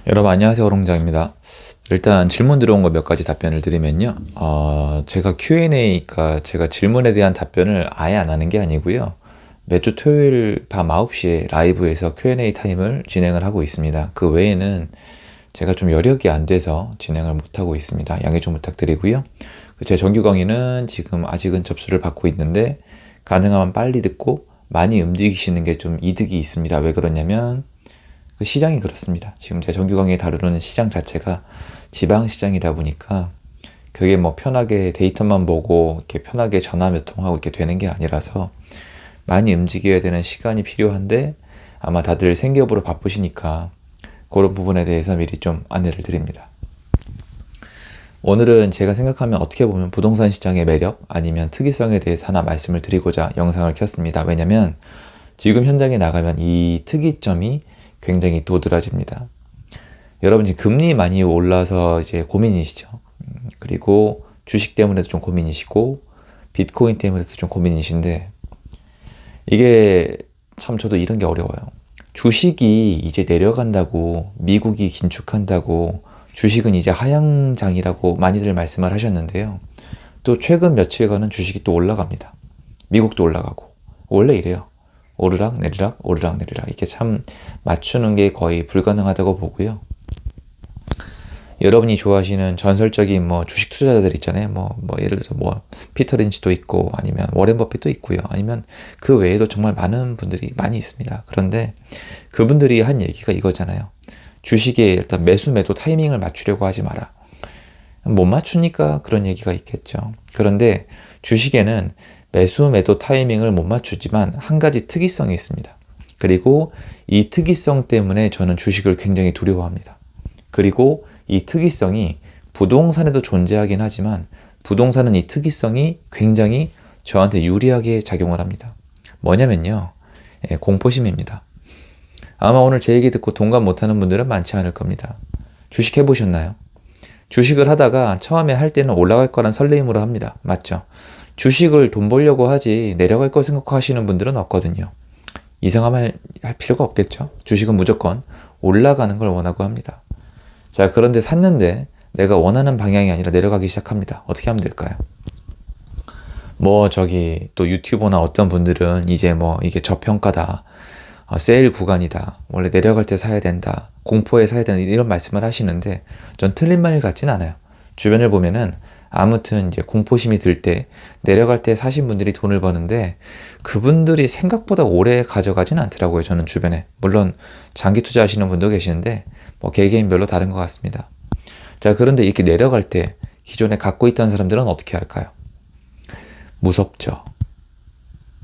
여러분 안녕하세요, 오롱장입니다. 일단 질문 들어온 거 몇 가지 답변을 드리면요. 제가 Q&A니까 제가 질문에 대한 답변을 아예 안 하는 게 아니고요. 매주 토요일 밤 9시에 라이브에서 Q&A 타임을 진행을 하고 있습니다. 그 외에는 제가 좀 여력이 안 돼서 진행을 못하고 있습니다. 양해 좀 부탁드리고요. 제 정규 강의는 지금 아직은 접수를 받고 있는데 가능하면 빨리 듣고 많이 움직이시는 게 좀 이득이 있습니다. 왜 그러냐면 그 시장이 그렇습니다. 지금 제 정규 강의 다루는 시장 자체가 지방 시장이다 보니까 그게 뭐 편하게 데이터만 보고 이렇게 편하게 전화 몇 통하고 이렇게 되는 게 아니라서 많이 움직여야 되는 시간이 필요한데 아마 다들 생계업으로 바쁘시니까 그런 부분에 대해서 미리 좀 안내를 드립니다. 오늘은 제가 생각하면 어떻게 보면 부동산 시장의 매력 아니면 특이성에 대해서 하나 말씀을 드리고자 영상을 켰습니다. 왜냐면 지금 현장에 나가면 이 특이점이 굉장히 도드라집니다. 여러분 지금 금리 많이 올라서 이제 고민이시죠. 그리고 주식 때문에도 좀 고민이시고 비트코인 때문에도 좀 고민이신데 이게 참 저도 이런 게 어려워요. 주식이 이제 내려간다고 미국이 긴축한다고 주식은 이제 하향장이라고 많이들 말씀을 하셨는데요. 또 최근 며칠간은 주식이 또 올라갑니다. 미국도 올라가고 원래 이래요. 오르락 내리락 오르락 내리락 이렇게 참 맞추는 게 거의 불가능하다고 보고요. 여러분이 좋아하시는 전설적인 뭐 주식 투자자들 있잖아요. 뭐 예를 들어 뭐 피터 린치도 있고 아니면 워렌 버핏도 있고요. 아니면 그 외에도 정말 많은 분들이 많이 있습니다. 그런데 그분들이 한 얘기가 이거잖아요. 주식에 일단 매수 매도 타이밍을 맞추려고 하지 마라. 못 맞추니까 그런 얘기가 있겠죠. 그런데 주식에는 매수 매도 타이밍을 못 맞추지만 한 가지 특이성이 있습니다. 그리고 이 특이성 때문에 저는 주식을 굉장히 두려워합니다. 그리고 이 특이성이 부동산에도 존재하긴 하지만 부동산은 이 특이성이 굉장히 저한테 유리하게 작용을 합니다. 뭐냐면요. 공포심입니다. 아마 오늘 제 얘기 듣고 동감 못하는 분들은 많지 않을 겁니다. 주식 해보셨나요? 주식을 하다가 처음에 할 때는 올라갈 거란 설레임으로 합니다. 맞죠? 주식을 돈 벌려고 하지 내려갈 거 생각하시는 분들은 없거든요. 이상함 할 필요가 없겠죠. 주식은 무조건 올라가는 걸 원하고 합니다. 자, 그런데 샀는데 내가 원하는 방향이 아니라 내려가기 시작합니다. 어떻게 하면 될까요? 뭐 저기 또 유튜버나 어떤 분들은 이제 뭐 이게 저평가다. 세일 구간이다. 원래 내려갈 때 사야 된다. 공포에 사야 된다. 이런 말씀을 하시는데 전 틀린 말 같진 않아요. 주변을 보면은 아무튼 이제 공포심이 들 때 내려갈 때 사신 분들이 돈을 버는데 그분들이 생각보다 오래 가져가진 않더라고요. 저는 주변에. 물론 장기 투자하시는 분도 계시는데 뭐 개개인별로 다른 것 같습니다. 자, 그런데 이렇게 내려갈 때 기존에 갖고 있던 사람들은 어떻게 할까요? 무섭죠.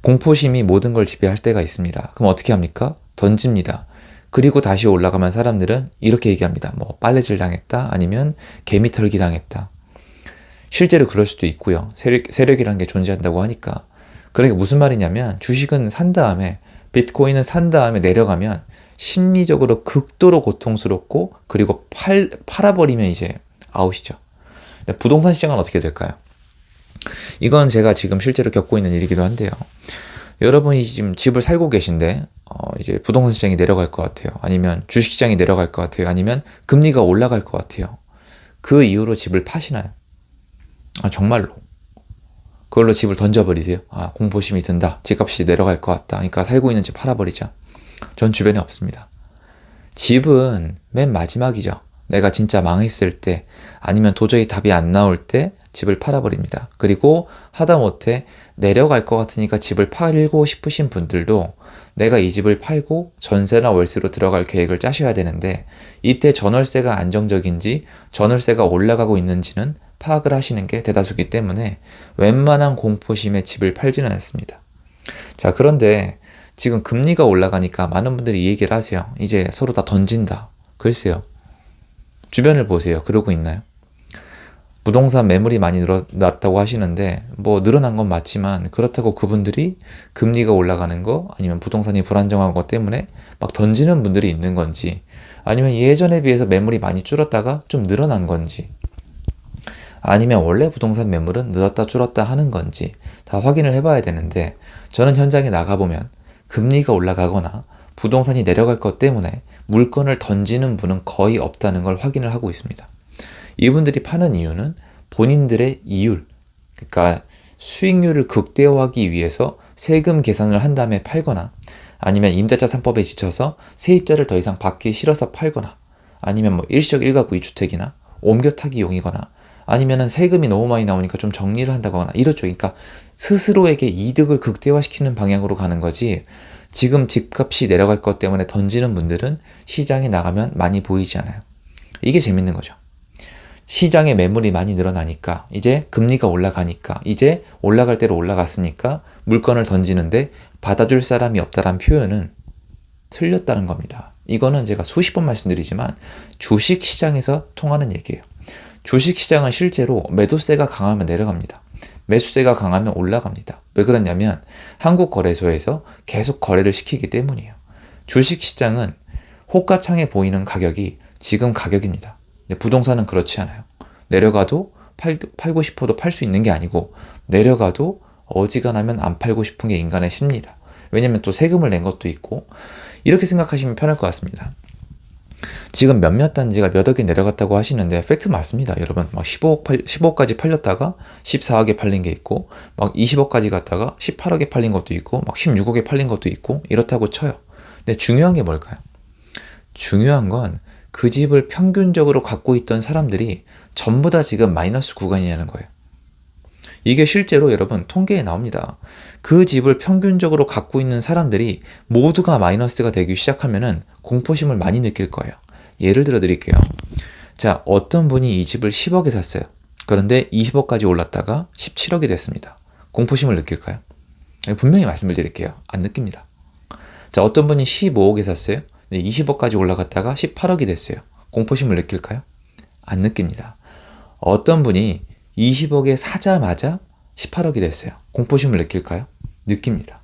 공포심이 모든 걸 지배할 때가 있습니다. 그럼 어떻게 합니까? 던집니다. 그리고 다시 올라가면 사람들은 이렇게 얘기합니다. 뭐 빨래질 당했다 아니면 개미 털기 당했다. 실제로 그럴 수도 있고요. 세력이라는 게 존재한다고 하니까. 그러니까 무슨 말이냐면 주식은 산 다음에 비트코인은 산 다음에 내려가면 심리적으로 극도로 고통스럽고 그리고 팔아버리면 이제 아웃이죠. 부동산 시장은 어떻게 될까요? 이건 제가 지금 실제로 겪고 있는 일이기도 한데요. 여러분이 지금 집을 살고 계신데 이제 부동산 시장이 내려갈 것 같아요. 아니면 주식 시장이 내려갈 것 같아요. 아니면 금리가 올라갈 것 같아요. 그 이후로 집을 파시나요? 정말로. 그걸로 집을 던져버리세요. 공포심이 든다. 집값이 내려갈 것 같다. 그러니까 살고 있는 집 팔아버리자. 전 주변에 없습니다. 집은 맨 마지막이죠. 내가 진짜 망했을 때 아니면 도저히 답이 안 나올 때 집을 팔아버립니다. 그리고 하다못해 내려갈 것 같으니까 집을 팔고 싶으신 분들도 내가 이 집을 팔고 전세나 월세로 들어갈 계획을 짜셔야 되는데 이때 전월세가 안정적인지 전월세가 올라가고 있는지는 파악을 하시는 게 대다수기 때문에 웬만한 공포심에 집을 팔지는 않습니다. 자, 그런데 지금 금리가 올라가니까 많은 분들이 이 얘기를 하세요. 이제 서로 다 던진다. 글쎄요. 주변을 보세요. 그러고 있나요? 부동산 매물이 많이 늘어났다고 하시는데 뭐 늘어난 건 맞지만 그렇다고 그분들이 금리가 올라가는 거 아니면 부동산이 불안정한 것 때문에 막 던지는 분들이 있는 건지 아니면 예전에 비해서 매물이 많이 줄었다가 좀 늘어난 건지 아니면 원래 부동산 매물은 늘었다 줄었다 하는 건지 다 확인을 해봐야 되는데 저는 현장에 나가보면 금리가 올라가거나 부동산이 내려갈 것 때문에 물건을 던지는 분은 거의 없다는 걸 확인을 하고 있습니다. 이분들이 파는 이유는 본인들의 이율, 그러니까 수익률을 극대화하기 위해서 세금 계산을 한 다음에 팔거나, 아니면 임대차 3법에 지쳐서 세입자를 더 이상 받기 싫어서 팔거나, 아니면 뭐 일시적 1가구 2주택이나 옮겨 타기용이거나, 아니면은 세금이 너무 많이 나오니까 좀 정리를 한다거나 이렇죠. 그러니까 스스로에게 이득을 극대화시키는 방향으로 가는 거지, 지금 집값이 내려갈 것 때문에 던지는 분들은 시장에 나가면 많이 보이지 않아요. 이게 재밌는 거죠. 시장에 매물이 많이 늘어나니까, 이제 금리가 올라가니까, 이제 올라갈 대로 올라갔으니까 물건을 던지는데 받아줄 사람이 없다란 표현은 틀렸다는 겁니다. 이거는 제가 수십 번 말씀드리지만 주식시장에서 통하는 얘기예요. 주식시장은 실제로 매도세가 강하면 내려갑니다. 매수세가 강하면 올라갑니다. 왜 그러냐면 한국거래소에서 계속 거래를 시키기 때문이에요. 주식시장은 호가창에 보이는 가격이 지금 가격입니다. 근데 부동산은 그렇지 않아요. 내려가도 팔고 싶어도 팔 수 있는 게 아니고, 내려가도 어지간하면 안 팔고 싶은 게 인간의 심리다. 왜냐면 또 세금을 낸 것도 있고, 이렇게 생각하시면 편할 것 같습니다. 지금 몇몇 단지가 몇 억이 내려갔다고 하시는데 팩트 맞습니다. 여러분, 막 15억까지 팔렸다가 14억에 팔린 게 있고, 막 20억까지 갔다가 18억에 팔린 것도 있고, 막 16억에 팔린 것도 있고, 이렇다고 쳐요. 근데 중요한 게 뭘까요? 중요한 건 그 집을 평균적으로 갖고 있던 사람들이 전부 다 지금 마이너스 구간이냐는 거예요. 이게 실제로 여러분 통계에 나옵니다. 그 집을 평균적으로 갖고 있는 사람들이 모두가 마이너스가 되기 시작하면은 공포심을 많이 느낄 거예요. 예를 들어 드릴게요. 자, 어떤 분이 이 집을 10억에 샀어요. 그런데 20억까지 올랐다가 17억이 됐습니다. 공포심을 느낄까요? 분명히 말씀을 드릴게요. 안 느낍니다. 자, 어떤 분이 15억에 샀어요. 20억까지 올라갔다가 18억이 됐어요. 공포심을 느낄까요? 안 느낍니다. 어떤 분이 20억에 사자마자 18억이 됐어요. 공포심을 느낄까요? 느낍니다.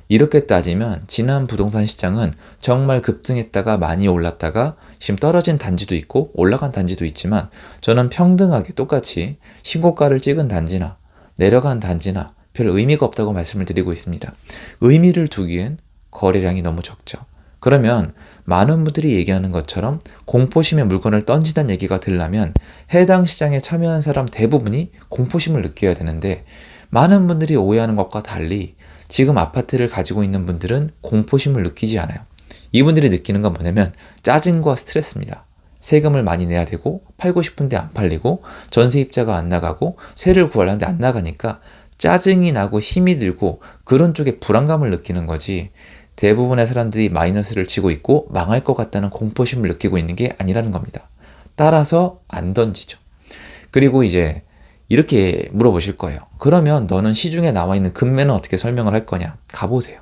이렇게 따지면 지난 부동산 시장은 정말 급등했다가 많이 올랐다가 지금 떨어진 단지도 있고 올라간 단지도 있지만, 저는 평등하게 똑같이 신고가를 찍은 단지나 내려간 단지나 별 의미가 없다고 말씀을 드리고 있습니다. 의미를 두기엔 거래량이 너무 적죠. 그러면 많은 분들이 얘기하는 것처럼 공포심의 물건을 던지는 얘기가 들려면 해당 시장에 참여한 사람 대부분이 공포심을 느껴야 되는데, 많은 분들이 오해하는 것과 달리 지금 아파트를 가지고 있는 분들은 공포심을 느끼지 않아요. 이분들이 느끼는 건 뭐냐면 짜증과 스트레스입니다. 세금을 많이 내야 되고, 팔고 싶은데 안 팔리고, 전세입자가 안 나가고, 세를 구하려는데 안 나가니까 짜증이 나고 힘이 들고 그런 쪽에 불안감을 느끼는 거지, 대부분의 사람들이 마이너스를 치고 있고 망할 것 같다는 공포심을 느끼고 있는 게 아니라는 겁니다. 따라서 안 던지죠. 그리고 이제 이렇게 물어보실 거예요. 그러면 너는 시중에 나와 있는 금매는 어떻게 설명을 할 거냐? 가보세요.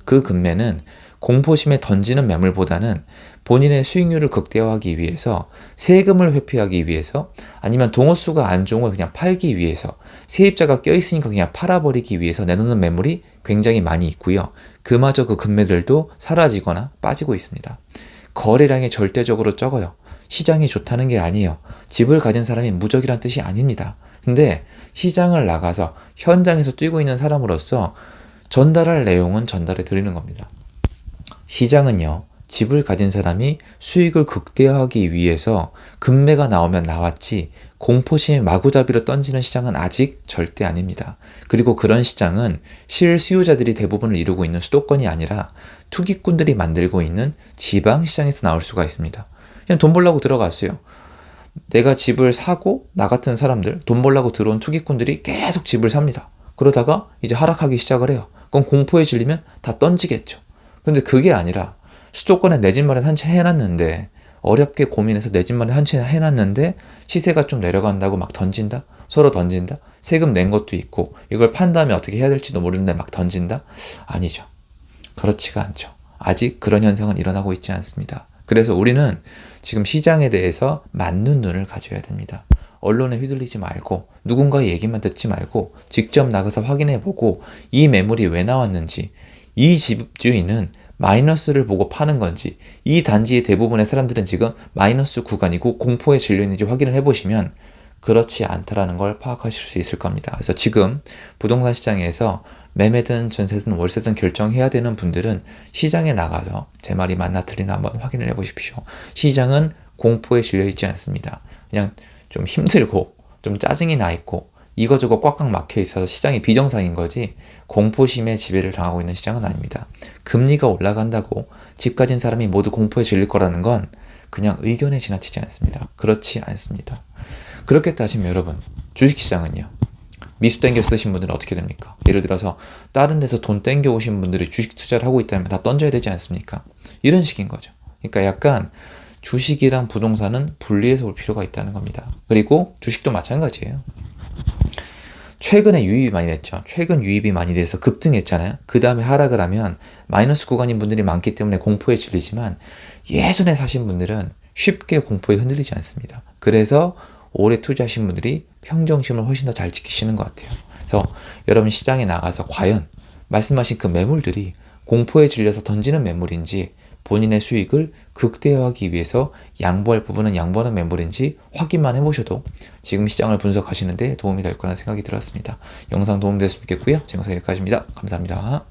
그 금매는 공포심에 던지는 매물보다는 본인의 수익률을 극대화하기 위해서, 세금을 회피하기 위해서, 아니면 동호수가 안 좋은 걸 그냥 팔기 위해서, 세입자가 껴있으니까 그냥 팔아버리기 위해서 내놓는 매물이 굉장히 많이 있고요. 그마저 그 금매들도 사라지거나 빠지고 있습니다. 거래량이 절대적으로 적어요. 시장이 좋다는 게 아니에요. 집을 가진 사람이 무적이란 뜻이 아닙니다. 근데 시장을 나가서 현장에서 뛰고 있는 사람으로서 전달할 내용은 전달해 드리는 겁니다. 시장은요, 집을 가진 사람이 수익을 극대화하기 위해서 금매가 나오면 나왔지, 공포심의 마구잡이로 던지는 시장은 아직 절대 아닙니다. 그리고 그런 시장은 실수요자들이 대부분을 이루고 있는 수도권이 아니라 투기꾼들이 만들고 있는 지방시장에서 나올 수가 있습니다. 그냥 돈 벌려고 들어갔어요. 내가 집을 사고, 나 같은 사람들, 돈 벌려고 들어온 투기꾼들이 계속 집을 삽니다. 그러다가 이제 하락하기 시작을 해요. 그럼 공포에 질리면 다 던지겠죠. 근데 그게 아니라 수도권에 내 집 마련 한 채 해놨는데, 어렵게 고민해서 내 집 마련 한 채 해놨는데 시세가 좀 내려간다고 막 던진다? 서로 던진다? 세금 낸 것도 있고 이걸 판 다음에 어떻게 해야 될지도 모르는데 막 던진다? 아니죠. 그렇지가 않죠. 아직 그런 현상은 일어나고 있지 않습니다. 그래서 우리는 지금 시장에 대해서 맞는 눈을 가져야 됩니다. 언론에 휘둘리지 말고, 누군가의 얘기만 듣지 말고 직접 나가서 확인해보고, 이 매물이 왜 나왔는지, 이 집주인은 마이너스를 보고 파는 건지, 이 단지의 대부분의 사람들은 지금 마이너스 구간이고 공포에 질려 있는지 확인을 해보시면 그렇지 않다라는 걸 파악하실 수 있을 겁니다. 그래서 지금 부동산 시장에서 매매든 전세든 월세든 결정해야 되는 분들은 시장에 나가서 제 말이 맞나 틀리나 한번 확인을 해보십시오. 시장은 공포에 질려 있지 않습니다. 그냥 좀 힘들고 좀 짜증이 나 있고 이거저거 꽉꽉 막혀 있어서 시장이 비정상인 거지 공포심에 지배를 당하고 있는 시장은 아닙니다. 금리가 올라간다고 집 가진 사람이 모두 공포에 질릴 거라는 건 그냥 의견에 지나치지 않습니다. 그렇지 않습니다. 그렇게 따지면 여러분, 주식시장은요. 미수 땡겨 쓰신 분들은 어떻게 됩니까? 예를 들어서 다른 데서 돈 땡겨 오신 분들이 주식 투자를 하고 있다면 다 던져야 되지 않습니까? 이런 식인 거죠. 그러니까 약간 주식이랑 부동산은 분리해서 볼 필요가 있다는 겁니다. 그리고 주식도 마찬가지예요. 최근에 유입이 많이 됐죠. 최근 유입이 많이 돼서 급등했잖아요. 그 다음에 하락을 하면 마이너스 구간인 분들이 많기 때문에 공포에 질리지만 예전에 사신 분들은 쉽게 공포에 흔들리지 않습니다. 그래서 오래 투자하신 분들이 평정심을 훨씬 더 잘 지키시는 것 같아요. 그래서 여러분 시장에 나가서 과연 말씀하신 그 매물들이 공포에 질려서 던지는 매물인지 본인의 수익을 극대화하기 위해서 양보할 부분은 양보하는 매물인지 확인만 해보셔도 지금 시장을 분석하시는데 도움이 될 거라는 생각이 들었습니다. 영상 도움되셨으면 좋겠고요. 제 영상 여기까지입니다. 감사합니다.